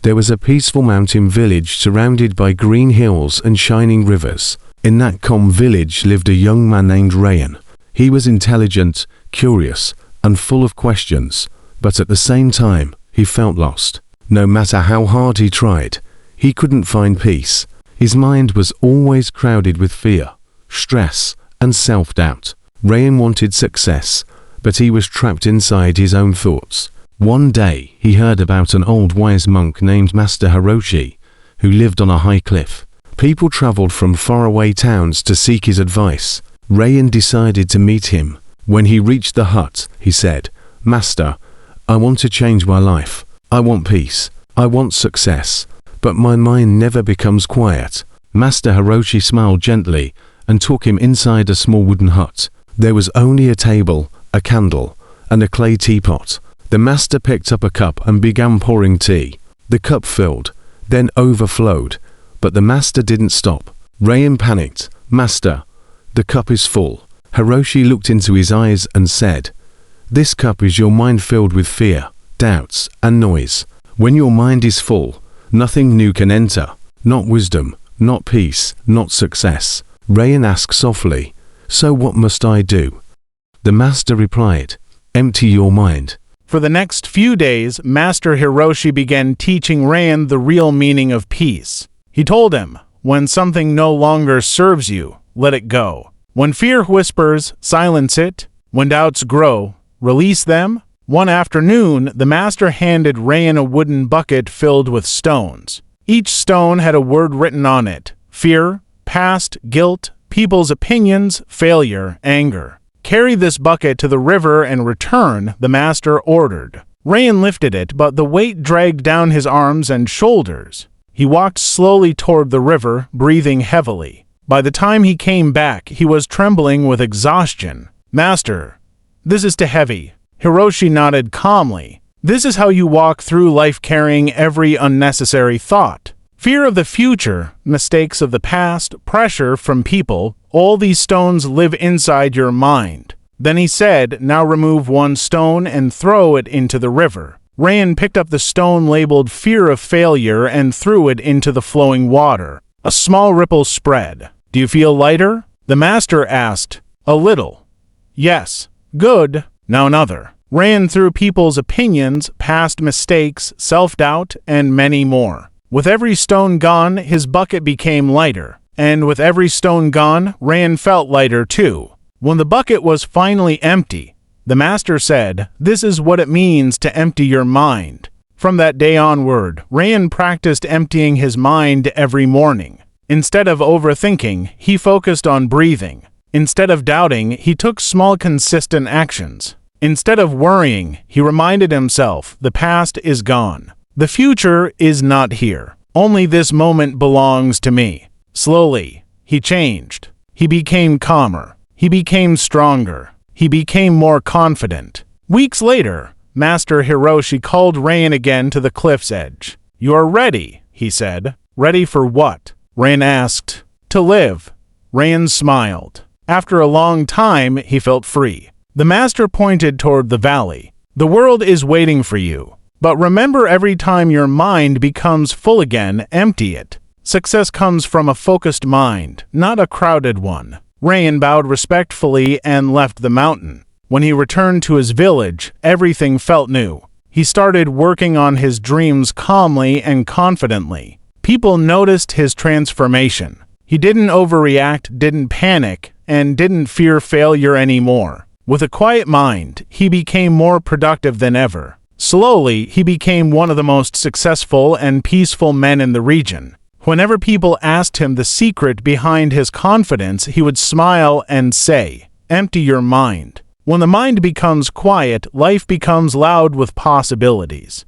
There was a peaceful mountain village surrounded by green hills and shining rivers. In that calm village lived a young man named Rayyan. He was intelligent, curious, and full of questions, but at the same time, he felt lost. No matter how hard he tried, he couldn't find peace. His mind was always crowded with fear, stress, and self-doubt. Rayyan wanted success, but he was trapped inside his own thoughts. One day, he heard about an old wise monk named Master Hiroshi, who lived on a high cliff. People traveled from faraway towns to seek his advice. Rayyan decided to meet him. When he reached the hut, he said, "Master, I want to change my life. I want peace. I want success. But my mind never becomes quiet." Master Hiroshi smiled gently and took him inside a small wooden hut. There was only a table, a candle, and a clay teapot. The master picked up a cup and began pouring tea. The cup filled, then overflowed, but the master didn't stop. Rayyan panicked. "Master, the cup is full." Hiroshi looked into his eyes and said, "This cup is your mind filled with fear, doubts, and noise. When your mind is full, nothing new can enter. Not wisdom, not peace, not success." Rayyan asked softly, "So what must I do?" The master replied, "Empty your mind." For the next few days, Master Hiroshi began teaching Rayyan the real meaning of peace. He told him, when something no longer serves you, let it go. When fear whispers, silence it. When doubts grow, release them. One afternoon, the master handed Rayyan a wooden bucket filled with stones. Each stone had a word written on it: fear, past, guilt, people's opinions, failure, anger. "Carry this bucket to the river and return," the master ordered. Rayyan lifted it, but the weight dragged down his arms and shoulders. He walked slowly toward the river, breathing heavily. By the time he came back, he was trembling with exhaustion. "Master, this is too heavy." Hiroshi nodded calmly. "This is how you walk through life, carrying every unnecessary thought. Fear of the future, mistakes of the past, pressure from people, all these stones live inside your mind." Then he said, "Now remove one stone and throw it into the river." Rayyan picked up the stone labeled fear of failure and threw it into the flowing water. A small ripple spread. "Do you feel lighter?" the master asked. "A little." "Yes." "Good." Now another. Rayyan threw people's opinions, past mistakes, self-doubt, and many more. With every stone gone, his bucket became lighter. And with every stone gone, Rayyan felt lighter too. When the bucket was finally empty, the master said, "This is what it means to empty your mind." From that day onward, Rayyan practiced emptying his mind every morning. Instead of overthinking, he focused on breathing. Instead of doubting, he took small, consistent actions. Instead of worrying, he reminded himself, the past is gone. The future is not here. Only this moment belongs to me. Slowly, he changed. He became calmer. He became stronger. He became more confident. Weeks later, Master Hiroshi called Rayyan again to the cliff's edge. "You are ready," he said. "Ready for what?" Rayyan asked. "To live." Rayyan smiled. After a long time, he felt free. The master pointed toward the valley. "The world is waiting for you. But remember, every time your mind becomes full again, empty it. Success comes from a focused mind, not a crowded one." Rayyan bowed respectfully and left the mountain. When he returned to his village, everything felt new. He started working on his dreams calmly and confidently. People noticed his transformation. He didn't overreact, didn't panic, and didn't fear failure anymore. With a quiet mind, he became more productive than ever. Slowly, he became one of the most successful and peaceful men in the region. Whenever people asked him the secret behind his confidence, he would smile and say, "Empty your mind." When the mind becomes quiet, life becomes loud with possibilities.